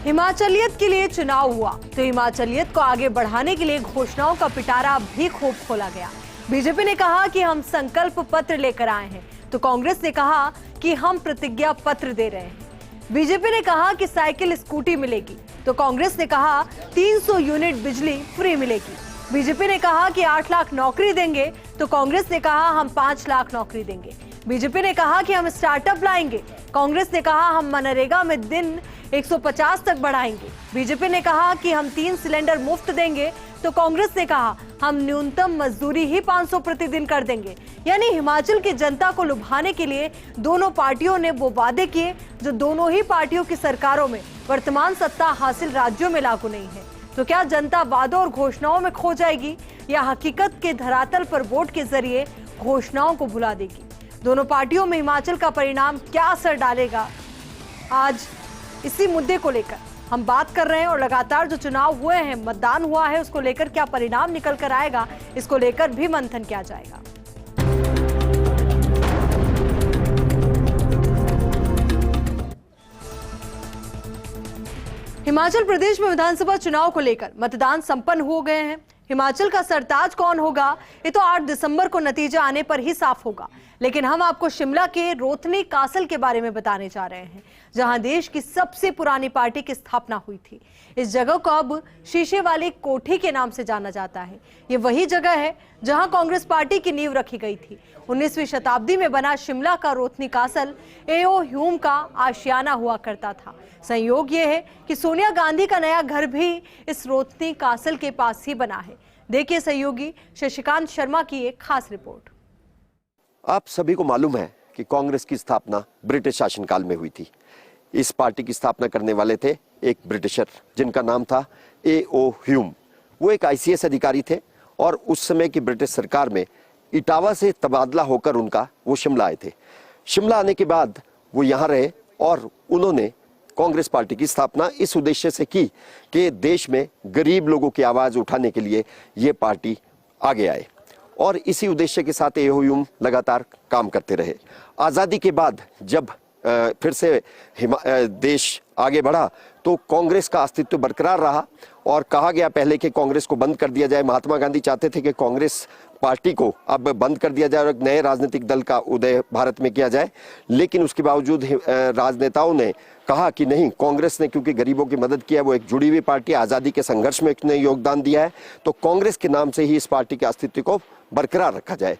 हिमाचलियत के लिए चुनाव हुआ तो हिमाचलियत को आगे बढ़ाने के लिए घोषणाओं का पिटारा भी खूब खोला गया। बीजेपी ने कहा कि हम संकल्प पत्र लेकर आए हैं, तो कांग्रेस ने कहा कि हम प्रतिज्ञा पत्र दे रहे हैं। बीजेपी ने कहा कि साइकिल स्कूटी मिलेगी, तो कांग्रेस ने कहा 300 यूनिट बिजली फ्री मिलेगी। बीजेपी ने कहा कि 8 लाख नौकरी देंगे, तो कांग्रेस ने कहा हम 5 लाख नौकरी देंगे। बीजेपी ने कहा कि हम स्टार्टअप लाएंगे, कांग्रेस ने कहा हम मनरेगा में दिन 150 तक बढ़ाएंगे। बीजेपी ने कहा कि हम 3 सिलेंडर मुफ्त देंगे, तो कांग्रेस ने कहा हम न्यूनतम मजदूरी ही 500 प्रतिदिन कर देंगे। यानी हिमाचल की जनता को लुभाने के लिए दोनों पार्टियों ने वो वादे किए जो दोनों ही पार्टियों की सरकारों में वर्तमान सत्ता हासिल राज्यों में लागू नहीं है। तो क्या जनता वादों और घोषणाओं में खो जाएगी या हकीकत के धरातल पर वोट के जरिए घोषणाओं को भुला देगी? दोनों पार्टियों में हिमाचल का परिणाम क्या असर डालेगा, आज इसी मुद्दे को लेकर हम बात कर रहे हैं। और लगातार जो चुनाव हुए हैं, मतदान हुआ है, उसको लेकर क्या परिणाम निकल कर आएगा, इसको लेकर भी मंथन किया जाएगा। हिमाचल प्रदेश में विधानसभा चुनाव को लेकर मतदान संपन्न हो गए हैं। हिमाचल का सरताज कौन होगा, ये तो 8 दिसंबर को नतीजा आने पर ही साफ होगा। लेकिन हम आपको शिमला के रोथनी कासल के बारे में बताने जा रहे हैं, जहां देश की सबसे पुरानी पार्टी की स्थापना हुई थी। इस जगह को अब शीशे वाली कोठी के नाम से जाना जाता है। ये वही जगह है जहां कांग्रेस पार्टी की नींव रखी गई थी। 19वीं शताब्दी में बना शिमला का रोथनी कासल एओ ह्यूम का आशियाना हुआ करता था। संयोग ये है कि सोनिया गांधी का नया घर भी इस रोथनी कासल के पास ही बना है। देखिए सहयोगी शशिकांत शर्मा की एक खास रिपोर्ट। आप सभी को मालूम है कि कांग्रेस की स्थापना ब्रिटिश शासनकाल में हुई थी। इस पार्टी की स्थापना करने वाले थे एक ब्रिटिशर जिनका नाम था एओ ह्यूम। वो एक आईसीएस अधिकारी थे और उस समय की ब्रिटिश सरकार में इटावा से तबादला होकर वो शिमला आए थे। शिमला आने के बाद वो यहाँ रहे और उन्होंने कांग्रेस पार्टी की स्थापना इस उद्देश्य से की कि देश में गरीब लोगों की आवाज उठाने के लिए ये पार्टी आगे आए, और इसी उद्देश्य के साथ एओ ह्यूम लगातार काम करते रहे। आज़ादी के बाद जब फिर से देश आगे बढ़ा तो कांग्रेस का अस्तित्व बरकरार रहा और कहा गया पहले कि कांग्रेस को बंद कर दिया जाए। महात्मा गांधी चाहते थे कि कांग्रेस पार्टी को अब बंद कर दिया जाए और एक नए राजनीतिक दल का उदय भारत में किया जाए, लेकिन उसके बावजूद राजनेताओं ने कहा कि नहीं, कांग्रेस ने क्योंकि गरीबों की मदद की है, वो एक जुड़ी हुई पार्टी, आज़ादी के संघर्ष में उसने योगदान दिया है, तो कांग्रेस के नाम से ही इस पार्टी के अस्तित्व को बरकरार रखा जाए।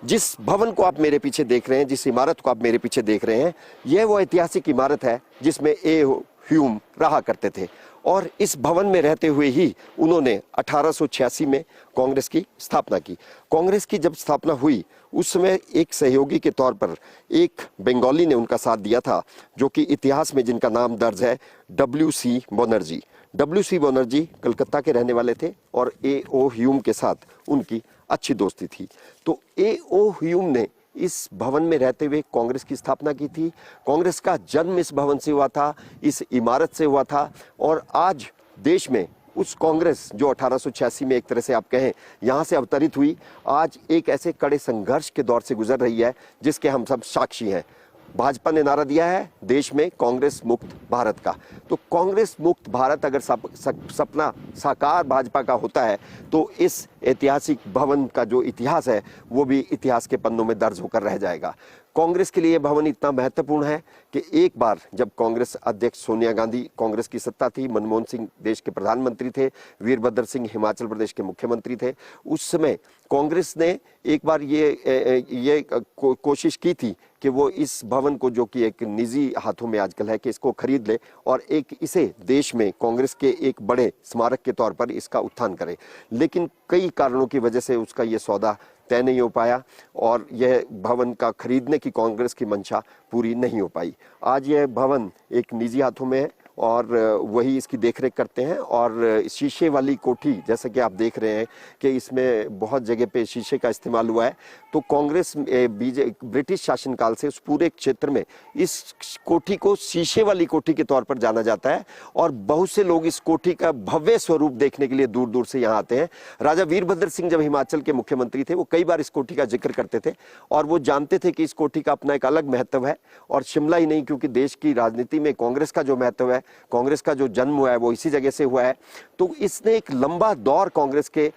जिस भवन को आप मेरे पीछे देख रहे हैं, जिस इमारत को आप मेरे पीछे देख रहे हैं, यह वो ऐतिहासिक इमारत है जिसमें एओ ह्यूम रहा करते थे। और इस भवन में रहते हुए ही उन्होंने 1886 में कांग्रेस की स्थापना की। कांग्रेस की जब स्थापना हुई उस समय एक सहयोगी के तौर पर एक बंगाली ने उनका साथ दिया था, जो कि इतिहास में जिनका नाम दर्ज है WC बनर्जी। WC बनर्जी कलकत्ता के रहने वाले थे और एओ ह्यूम के साथ उनकी अच्छी दोस्ती थी। तो एओ ह्यूम ने इस भवन में रहते हुए कांग्रेस की स्थापना की थी। कांग्रेस का जन्म इस भवन से हुआ था, इस इमारत से हुआ था। और आज देश में उस कांग्रेस जो 1886 में एक तरह से आप कहें यहाँ से अवतरित हुई, आज एक ऐसे कड़े संघर्ष के दौर से गुजर रही है जिसके हम सब साक्षी हैं। भाजपा ने नारा दिया है देश में कांग्रेस मुक्त भारत का। तो कांग्रेस मुक्त भारत अगर सपना साकार भाजपा का होता है तो इस ऐतिहासिक भवन का जो इतिहास है वो भी इतिहास के पन्नों में दर्ज होकर रह जाएगा। कांग्रेस के लिए भवन इतना महत्वपूर्ण है कि एक बार जब कांग्रेस अध्यक्ष सोनिया गांधी कांग्रेस की सत्ता थी, मनमोहन सिंह देश के प्रधानमंत्री थे, वीरभद्र सिंह हिमाचल प्रदेश के मुख्यमंत्री थे, उस समय कांग्रेस ने एक बार ये कोशिश की थी कि वो इस भवन को, जो कि एक निजी हाथों में आजकल है, कि इसको खरीद ले और एक इसे देश में कांग्रेस के एक बड़े स्मारक के तौर पर इसका उत्थान करे। लेकिन कई कारणों की वजह से उसका ये सौदा तय नहीं हो पाया और यह भवन का खरीदने की कांग्रेस की मंशा पूरी नहीं हो पाई। आज यह भवन एक निजी हाथों में है और वही इसकी देखरेख करते हैं। और शीशे वाली कोठी, जैसा कि आप देख रहे हैं कि इसमें बहुत जगह पे शीशे का इस्तेमाल हुआ है। तो कांग्रेस ब्रिटिश शासनकाल से उस पूरे क्षेत्र में इस कोठी को शीशे वाली कोठी के तौर पर जाना जाता है और बहुत से लोग इस कोठी का भव्य स्वरूप देखने के लिए दूर दूर से यहाँ आते हैं। राजा वीरभद्र सिंह जब हिमाचल के मुख्यमंत्री थे, वो कई बार इस कोठी का जिक्र करते थे और वो जानते थे कि इस कोठी का अपना एक अलग महत्व है। और शिमला ही नहीं, क्योंकि देश की राजनीति में कांग्रेस का जो महत्व है, कांग्रेस का जो जन्म हुआ है वो इसी जगह से हुआ है। तो इसने एक लंबा दौर कांग्रेस के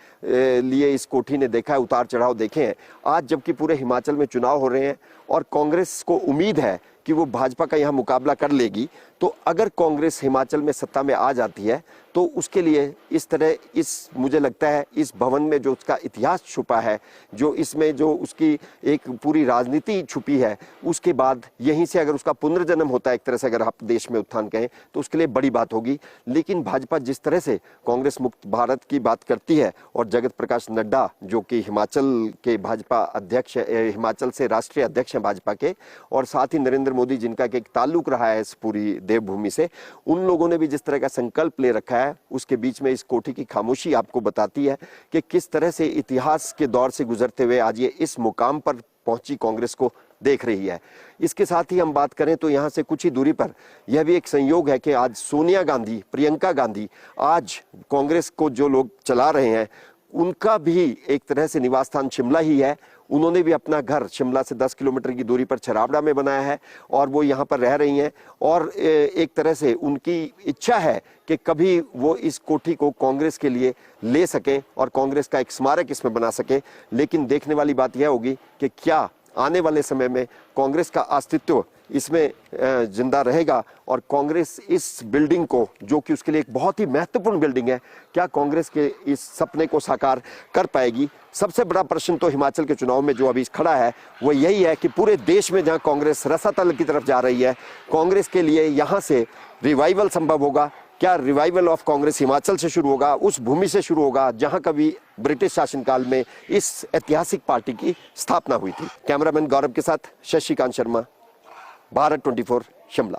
लिए इस कोठी ने देखा है, उतार चढ़ाव देखे हैं। आज जबकि पूरे हिमाचल में चुनाव हो रहे हैं और कांग्रेस को उम्मीद है कि वो भाजपा का यहाँ मुकाबला कर लेगी, तो अगर कांग्रेस हिमाचल में सत्ता में आ जाती है तो उसके लिए इस तरह मुझे लगता है इस भवन में जो उसका इतिहास छुपा है, जो इसमें जो उसकी एक पूरी राजनीति छुपी है, उसके बाद यहीं से अगर उसका पुनर्जन्म होता है एक तरह से, अगर आप देश में उत्थान कहें तो उसके लिए बड़ी बात होगी। लेकिन भाजपा जिस तरह से कांग्रेस मुक्त भारत की बात करती है और जगत प्रकाश नड्डा जो कि हिमाचल के भाजपा अध्यक्ष, हिमाचल से राष्ट्रीय अध्यक्ष हैं भाजपा के, और साथ ही नरेंद्र मोदी जिनका एक ताल्लुक रहा है इस पूरी देवभूमि से, उन लोगों ने भी जिस तरह का संकल्प ले रखा है, उसके बीच में इस कोठी की खामोशी आपको बताती है कि किस तरह से इतिहास के दौर से गुजरते हुए आज ये इस मुकाम पर पहुंची कांग्रेस को देख रही है। इसके साथ ही हम बात करें तो यहाँ से कुछ ही दूरी पर यह भी एक संयोग है कि आज सोनिया गांधी, प्रियंका गांधी, आज कांग्रेस को जो लोग चला रहे हैं उनका भी एक तरह से निवास स्थान शिमला ही है। उन्होंने भी अपना घर शिमला से 10 किलोमीटर की दूरी पर छराबड़ा में बनाया है और वो यहाँ पर रह रही हैं और एक तरह से उनकी इच्छा है कि कभी वो इस कोठी को कांग्रेस के लिए ले सकें और कांग्रेस का एक स्मारक इसमें बना सकें। लेकिन देखने वाली बात यह होगी कि क्या आने वाले समय में कांग्रेस का अस्तित्व इसमें जिंदा रहेगा और कांग्रेस इस बिल्डिंग को, जो कि उसके लिए एक बहुत ही महत्वपूर्ण बिल्डिंग है, क्या कांग्रेस के इस सपने को साकार कर पाएगी। सबसे बड़ा प्रश्न तो हिमाचल के चुनाव में जो अभी खड़ा है वो यही है कि पूरे देश में जहां कांग्रेस रसातल की तरफ जा रही है, कांग्रेस के लिए यहां से रिवाइवल संभव होगा। क्या रिवाइवल ऑफ कांग्रेस हिमाचल से शुरू होगा, उस भूमि से शुरू होगा जहां कभी ब्रिटिश शासनकाल में इस ऐतिहासिक पार्टी की स्थापना हुई थी। कैमरामैन गौरव के साथ शशिकांत शर्मा, भारत 24 शिमला।